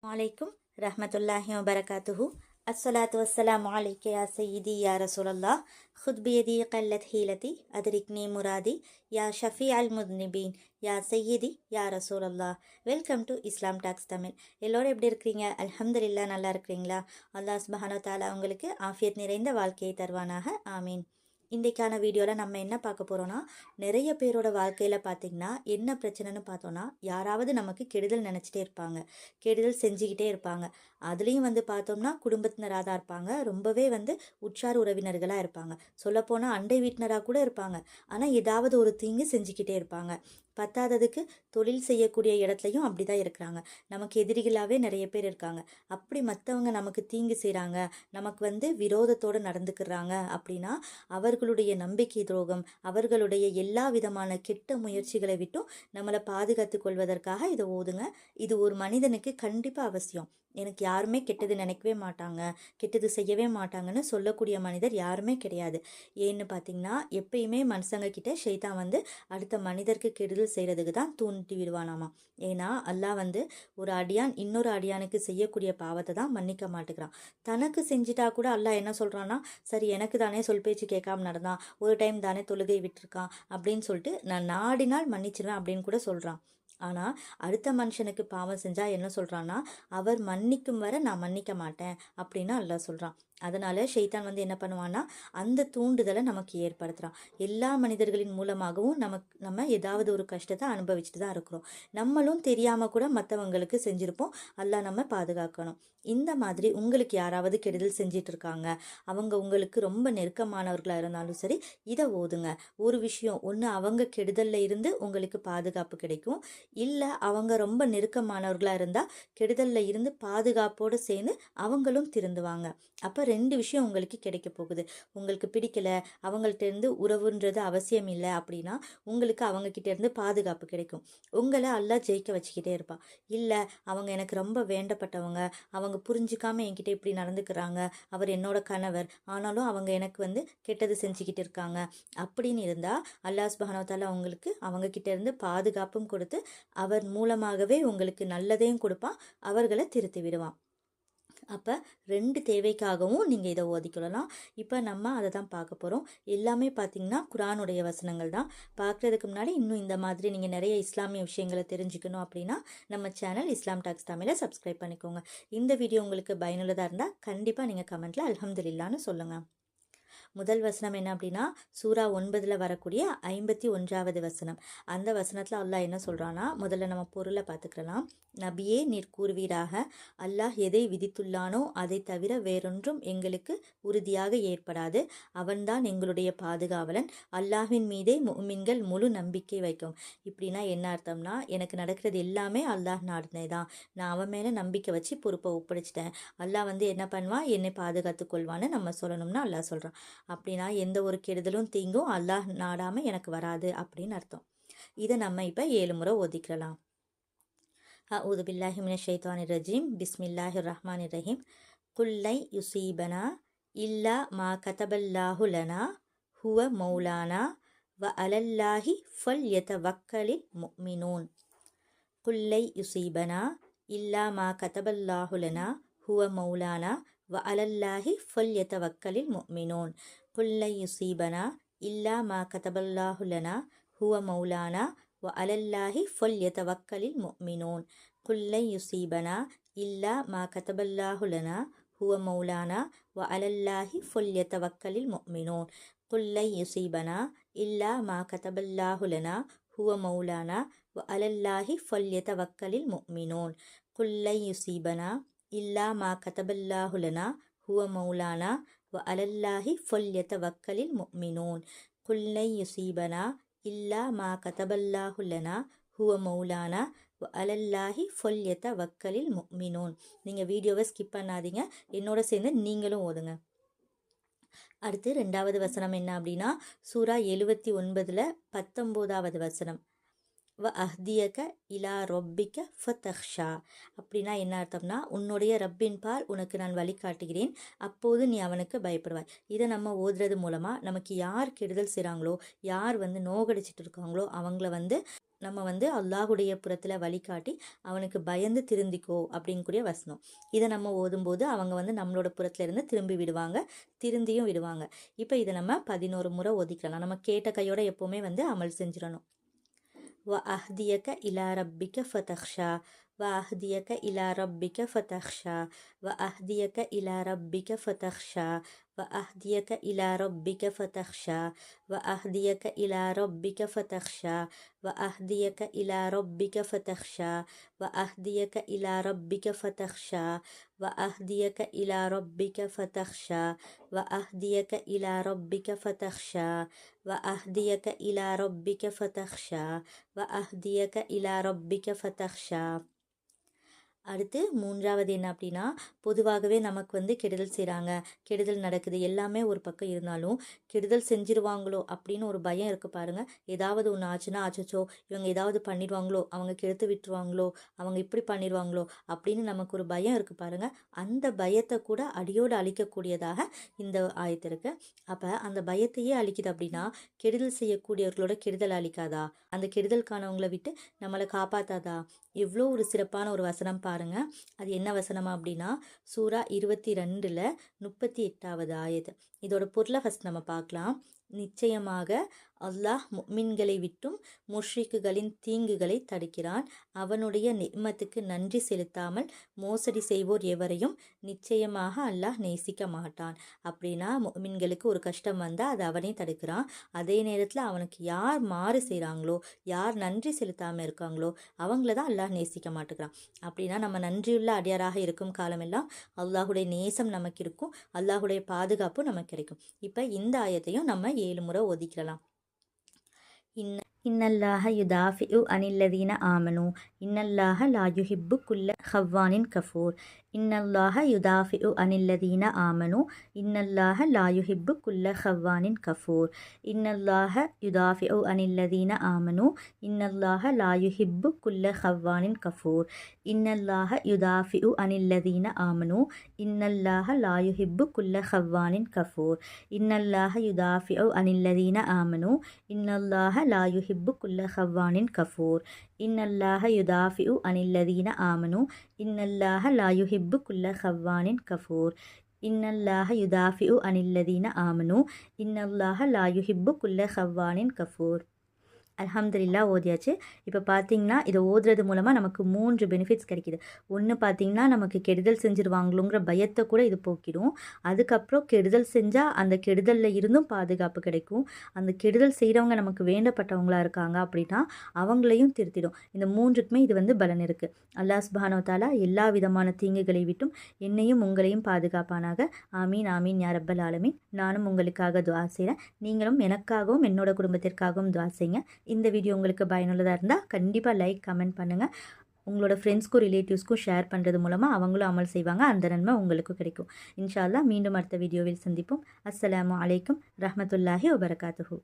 वालेकुम रहमतुल्लाहि व बरकातुहू। अस्सलातु वस्सलामु अलैका या सय्यदी या रसूलल्लाह खुद बियदी क़ल्लत हीलती अदरिकनी मुरादी या ஷஃபி அல் முத்னிபீன் யா சையீதி யா ரசூலல்லாஹ். Welcome to Islam talks Tamil. எல்லோரும் எப்படி இருக்கிறீங்க? அல்ஹம்துலில்லாஹ், நல்லா இருக்கிறீங்களா? அல்லாஹ் சுப்ஹானஹு வ தஆலா உங்களுக்கு ஆஃபியத் நிறைந்த வாழ்க்கையை தருவானாக, ஆமீன். இன்றைக்கான வீடியோவில் நம்ம என்ன பார்க்க போகிறோன்னா, நிறைய பேரோட வாழ்க்கையில் பார்த்திங்கன்னா என்ன பிரச்சனைன்னு பார்த்தோன்னா, யாராவது நமக்கு கெடுதல் நினச்சிட்டே இருப்பாங்க, கெடுதல் செஞ்சுக்கிட்டே இருப்பாங்க. அதுலேயும் பார்த்தோம்னா குடும்பத்தினராக தான் இருப்பாங்க, ரொம்பவே உற்றார் உறவினர்களாக இருப்பாங்க, சொல்லப்போனால் அண்டை வீட்டினராக கூட இருப்பாங்க. ஆனால் ஏதாவது ஒரு தீங்கு செஞ்சுக்கிட்டே இருப்பாங்க. பத்தாததுக்கு தொழில் செய்யக்கூடிய இடத்துலையும் அப்படி தான் இருக்கிறாங்க. நமக்கு எதிரிகளாகவே நிறைய பேர் இருக்காங்க. அப்படி மற்றவங்க நமக்கு தீங்கு செய்கிறாங்க, நமக்கு விரோதத்தோடு நடந்துக்கிறாங்க அப்படின்னா, அவர்களுடைய நம்பிக்கை துரோகம், அவர்களுடைய எல்லா விதமான கெட்ட முயற்சிகளை விட்டும் நம்மளை பாதுகாத்து கொள்வதற்காக இதை ஓதுங்க. இது ஒரு மனிதனுக்கு கண்டிப்பாக அவசியம். எனக்கு யாருமே கெட்டது நினைக்கவே மாட்டாங்க, கெட்டது செய்யவே மாட்டாங்கன்னு சொல்லக்கூடிய மனிதர் யாருமே கிடையாது. ஏன்னு பார்த்தீங்கன்னா, எப்பயுமே மனுஷங்க கிட்ட ஷைத்தான் அடுத்த மனிதருக்கு கெடுதல் செய்கிறதுக்கு தான் தூண்டி விடுவானாமா. ஏன்னா அல்லாஹ் ஒரு அடியான் இன்னொரு அடியானுக்கு செய்யக்கூடிய பாவத்தை தான் மன்னிக்க மாட்டேங்கிறான். தனக்கு செஞ்சிட்டா கூட அல்லாஹ் என்ன சொல்கிறான்னா, சரி எனக்கு தானே சொல் பேச்சு கேட்காம நடந்தான், ஒரு டைம் தானே தொழுகை விட்டுருக்கான் அப்படின்னு சொல்லிட்டு நான் நாடினால் மன்னிச்சிருவேன் அப்படின்னு கூட சொல்கிறான். ஆனால் அடுத்த மனுஷனுக்கு பாவம் செஞ்சால் என்ன சொல்கிறான்னா, அவர் மன்னிக்கும் வரை நான் மன்னிக்க மாட்டேன் அப்படின்னு அல்லாஹ் சொல்கிறான். அதனால் ஷைத்தான் என்ன பண்ணுவான்னா, அந்த தூண்டுதலை நமக்கு ஏற்படுத்துகிறான். எல்லா மனிதர்களின் மூலமாகவும் நம்ம ஏதாவது ஒரு கஷ்டத்தை அனுபவிச்சுட்டு தான் இருக்கிறோம். நம்மளும் தெரியாமல் கூட மற்றவங்களுக்கு செஞ்சுருப்போம். அல்லாஹ் நம்ம பாதுகாக்கணும். இந்த மாதிரி உங்களுக்கு யாராவது கெடுதல் செஞ்சிட்டு இருக்காங்க, அவங்க உங்களுக்கு ரொம்ப நெருக்கமானவர்களாக இருந்தாலும் சரி, இதை ஓதுங்க. ஒரு விஷயம் ஒன்று, அவங்க கெடுதலில் இருந்து உங்களுக்கு பாதுகாப்பு கிடைக்கும். இல்லை அவங்க ரொம்ப நெருக்கமானவர்களாக இருந்தால் கெடுதலில் இருந்து பாதுகாப்போடு சேர்ந்து அவங்களும் திருந்துவாங்க. அப்போ ரெண்டு விஷயம் உங்களுக்கு கிடைக்க போகுது. உங்களுக்கு பிடிக்கல, அவங்கள்ட்டேருந்து உறவுன்றது அவசியம் இல்லை அப்படின்னா உங்களுக்கு அவங்கக்கிட்டேருந்து பாதுகாப்பு கிடைக்கும். உங்களை அல்லாஹ் ஜெயிக்க வச்சுக்கிட்டே இருப்பான். இல்லை அவங்க எனக்கு ரொம்ப வேண்டப்பட்டவங்க, அவங்க புரிஞ்சுக்காம என்கிட்ட இப்படி நடந்துக்கிறாங்க, அவர் என்னோட கணவர், ஆனாலும் அவங்க எனக்கு கெட்டது செஞ்சுக்கிட்டு இருக்காங்க அப்படின்னு இருந்தால் அல்லாஹ் சுப்ஹானஹு வ தஆலா உங்களுக்கு அவங்கக்கிட்டேருந்து பாதுகாப்பும் கொடுத்து அவர் மூலமாகவே உங்களுக்கு நல்லதையும் கொடுப்பான், அவர்களை திருத்தி விடுவான். அப்போ ரெண்டு தேவைக்காகவும் நீங்கள் இதை ஓதிக்கொள்ளலாம். இப்போ நம்ம அதை தான் பார்க்க போகிறோம். எல்லாமே பார்த்திங்கன்னா குரானுடைய வசனங்கள் தான். பார்க்குறதுக்கு முன்னாடி இன்னும் இந்த மாதிரி நீங்கள் நிறைய இஸ்லாமிய விஷயங்களை தெரிஞ்சுக்கணும் அப்படின்னா நம்ம சேனல் இஸ்லாம் டாக்ஸ் தமிழை சப்ஸ்கிரைப் பண்ணிக்கோங்க. இந்த வீடியோ உங்களுக்கு பயனுள்ளதாக இருந்தால் கண்டிப்பாக நீங்கள் கமெண்ட்டில் அல்ஹம்துலில்லாஹ்னு சொல்லுங்கள். முதல் வசனம் என்ன அப்படின்னா, சூரா 9 வரக்கூடிய 51வது வசனம். அந்த வசனத்தில் அல்லாஹ் என்ன சொல்கிறான்னா, முதல்ல நம்ம பொருளை பார்த்துக்கலாம். நபியே நீர் கூறுவீராக, அல்லாஹ் எதை விதித்துள்ளானோ அதை தவிர வேறொன்றும் எங்களுக்கு உறுதியாக ஏற்படாது, அவன்தான் எங்களுடைய பாதுகாவலன், அல்லாஹ்வின் மீதே முஃமின்கள் முழு நம்பிக்கை வைக்கும். இப்படின்னா என்ன அர்த்தம்னா, எனக்கு நடக்கிறது எல்லாமே அல்லாஹ் நாடினே தான், நான் அவன் மேலே நம்பிக்கை வச்சு பொறுப்பை ஒப்படைச்சிட்டேன், அல்லாஹ் என்ன பண்ணுவான், என்னை பாதுகாத்து கொள்வான்னு நம்ம சொல்லணும்னா அல்லாஹ் சொல்கிறான். அப்படின்னா எந்த ஒரு கெடுதலும் தீங்கும் அல்லாஹ் நாடாமல் எனக்கு வராது அப்படின்னு அர்த்தம். இதை நம்ம இப்போ 7 முறை ஓதிக்கலாம். அஊது பில்லாஹி மினஷ் ஷைத்தானிர் ரஜீம். பிஸ்மில்லாஹிர் ரஹ்மானிர் ரஹீம். குல்லை யுசீபனா இல்லா மா கதபல்லாஹு லனா ஹுவ மௌலானா வ அலல்லாஹி ஃபல் யதவக்கலில் முஃமினூன். குல்லை யுசீபனா இல்லா மா கதபல்லாஹு லனா ஹுவ மௌலானா வ அலல்லாஹி ஃபல் யதவக்கலில் முஃமினூன். குல்லை யுசீபனா இல்லா மா கதபல்லாஹு லனா ஹுவ மௌலானா வ அலல்லாஹி ஃபல் யதவக்கலில் முஃமினூன். குல்லை யுசீபனா இல்லா மா கதபல்லாஹு லனா ஹுவ மௌலானா வ அலல்லாஹி ஃபல் யதவக்கலில் முஃமினூன். குல்லை யுசீபனா இல்லா மா கதபல்லாஹு லனா ஹுவ மௌலானா வ அலல்லாஹி ஃபல் யதவக்கலில் முஃமினூன். குல்லை யுசீபனா இல்லா மா கதபல்லாஹு லனா ஹுவ மௌலானா வ அலல்லாஹி ஃபல் யதவக்கலில் முஃமினூன். குல்லை யுசீபனா இல்லா மா கதபல்லாஹு லனா ஹுவ மௌலானா வ அலல்லாஹி ஃபல் யதவக்கலில் முஃமினூன். நீங்கள் வீடியோவை ஸ்கிப் பண்ணாதீங்க, என்னோட சேர்ந்து நீங்களும் ஓதுங்க. அடுத்து 2வது வசனம் என்ன அப்படின்னா, சூரா 79 19வது வசனம். வ அஹ்தியக இலா ரொப்பிக்க ஃபதஹ்ஷா. அப்படின்னா என்ன அர்த்தம்னா, உன்னுடைய ரப்பின் பால் உனக்கு நான் வழிகாட்டுகிறேன், அப்போது நீ அவனுக்கு பயப்படுவாய். இதை நம்ம ஓதுறது மூலமாக நமக்கு யார் கெடுதல் செய்கிறாங்களோ, யார் நோகடிச்சிட்டு இருக்காங்களோ அவங்கள நம்ம வந்து அல்லாஹுடைய புறத்தில் வழிகாட்டி அவனுக்கு பயந்து திருந்திக்கோ அப்படிங்கக்கூடிய வசனம். இதை நம்ம ஓதும்போது அவங்க வந்து நம்மளோட புறத்துல இருந்து திரும்பி விடுவாங்க, திருந்தியும் விடுவாங்க. இப்போ இதை நம்ம 11 முறை ஓதிக்கலாம். நம்ம கேட்ட கையோட எப்போவுமே வந்து அமல் செஞ்சிடணும். وأهديك إلى ربك فتخشى وأهديك إلى ربك فتخشى وأهديك إلى ربك فتخشى وأهديك إلى ربك فتخشى وأهديك إلى ربك فتخشى وأهديك إلى ربك فتخشى وأهديك إلى ربك فتخشى وأهديك إلى ربك فتخشى وأهديك إلى ربك فتخشى وأهديك إلى ربك فتخشى وأهديك إلى ربك فتخشى. அடுத்து மூன்றாவது என்ன அப்படின்னா, பொதுவாகவே நமக்கு வந்து கெடுதல் செய்கிறாங்க, கெடுதல் நடக்குது, எல்லாமே ஒரு பக்கம் இருந்தாலும் கெடுதல் செஞ்சிருவாங்களோ அப்படின்னு ஒரு பயம் இருக்குது பாருங்கள். ஏதாவது ஒன்று ஆச்சுன்னா, ஆச்சோ இவங்க ஏதாவது பண்ணிடுவாங்களோ, அவங்க கெடுத்து விட்டுருவாங்களோ, அவங்க இப்படி பண்ணிடுவாங்களோ அப்படின்னு நமக்கு ஒரு பயம் இருக்குது பாருங்கள். அந்த பயத்தை கூட அடியோடு அழிக்கக்கூடியதாக இந்த ஆயத்து இருக்குது. அப்போ அந்த பயத்தையே அழிக்குது அப்படின்னா, கெடுதல் செய்யக்கூடியவர்களோட கெடுதல் அழிக்காதா? அந்த கெடுதலுக்கானவங்களை விட்டு நம்மளை காப்பாற்றாதா? எவ்வளோ ஒரு சிறப்பான ஒரு வசனம் பாருங்க. அது என்ன வசனமா அப்படின்னா, சூரா 22ல் 38வது ஆயத்து. இதோட பொருளை ஃபஸ்ட் நம்ம பார்க்கலாம். நிச்சயமாக அல்லாஹ் முஃமின்களை விட்டும் முஷ்ரிக்குகளின் தீங்குகளை தடுக்கிறான். அவனுடைய நிஅமத்துக்கு நன்றி செலுத்தாமல் மோசடி செய்வோர் எவரையும் நிச்சயமாக அல்லாஹ் நேசிக்க மாட்டான். அப்படின்னா முஃமின்களுக்கு ஒரு கஷ்டம் வந்தால் அதை அவனே தடுக்கிறான். அதே நேரத்தில் அவனுக்கு யார் மாறு செய்கிறாங்களோ, யார் நன்றி செலுத்தாமல் இருக்காங்களோ அவங்கள தான் அல்லாஹ் நேசிக்க மாட்டேங்கிறான். அப்படின்னா நம்ம நன்றியுள்ள அடியாராக இருக்கும் காலமெல்லாம் அல்லாஹுடைய நேசம் நமக்கு இருக்கும், அல்லாஹுடைய பாதுகாப்பு நமக்கு கிடைக்கும். இப்போ இந்த ஆயத்தையும் நம்ம 7 முறை ஒதுக்கிடலாம். இன்னல்லாஹ யுதாஃபிஉ அனில்லதீன ஆமனு இன்னல்லாஹ லா யுஹிப்பு குல்ல ஹவ்வானின் கஃபூர். இன்னல்லாஹ யுதாஃபிஉ அனில்லதீன ஆமனு இன்னல்லாஹ லா யுஹிப்பு குல்ல ஹவ்வானின் கஃபூர். இன்னல்லாஹ யுதாஃபிஉ அனில்லதீன ஆமனு இன்னல்லாஹ லா யுஹிப்பு குல்ல ஹவ்வானின் கஃபூர். இன்னல்லாஹ யுதாஃபிஉ அனில்லதீன ஆமனு இன்னல்லாஹ லா யுஹிப்பு குல்ல ஹவ்வானின் கஃபூர். இன்னல்லாஹ யுதாஃபிஉ அனில்லதீன ஆமனு இன்னல்லாஹ லா யுஹிப்பு குல்ல ஹவ்வானின் கஃபூர். இன்னல்லாஹ யுதாஃபிஉ அனில்லதீன ஆமனு இன்னல்லாஹ லா யுஹிப்பு குல்ல ஹவ்வானின் கஃபூர். இன்னல்லாஹ யுதாஃபிஉ அனில்லதீன ஆமனு இன்னல்லாஹ லா யுஹிப்பு குல்ல ஹவ்வானின் கஃபூர். அல்ஹம்துலில்லா ஓதியாச்சு. இப்போ பார்த்தீங்கன்னா இதை ஓதுறது மூலமாக நமக்கு 3 பெனிஃபிட்ஸ் கிடைக்கிது. ஒன்று பார்த்தீங்கன்னா நமக்கு கெடுதல் செஞ்சுருவாங்களோங்கிற பயத்தை கூட இது போக்கிடும். அதுக்கப்புறம் கெடுதல் செஞ்சால் அந்த கெடுதலில் இருந்தும் பாதுகாப்பு கிடைக்கும். அந்த கெடுதல் செய்கிறவங்க நமக்கு வேண்டப்பட்டவங்களாக இருக்காங்க அப்படின்னா அவங்களையும் திருத்திடும். இந்த 3க்குமே இது வந்து பலன் இருக்குது. அல்லாஹ் சுப்ஹானஹு வ தஆலா எல்லா விதமான தீங்குகளை விட்டும் என்னையும் உங்களையும் பாதுகாப்பானாக. ஆமீன் ஆமீன் யா ரப்பல் ஆலமீன். நானும் உங்களுக்காக துஆ செய்கிறேன். நீங்களும் எனக்காகவும் என்னோட குடும்பத்திற்காகவும் துஆ செய்யுங்க. இந்த வீடியோ உங்களுக்கு பயனுள்ளதாக இருந்தால் கண்டிப்பாக லைக், கமெண்ட் பண்ணுங்கள். உங்களோட ஃப்ரெண்ட்ஸ்க்கும் ரிலேட்டிவ்ஸ்க்கும் ஷேர் பண்ணுறது மூலமாக அவங்களும் அமல் செய்வாங்க. அந்த நன்மை உங்களுக்கும் கிடைக்கும். இன்ஷா அல்லாஹ் மீண்டும் அடுத்த வீடியோவில் சந்திப்போம். அஸ்ஸலாமு அலைக்கும் ரஹ்மத்துல்லாஹி வபரகாத்துஹு.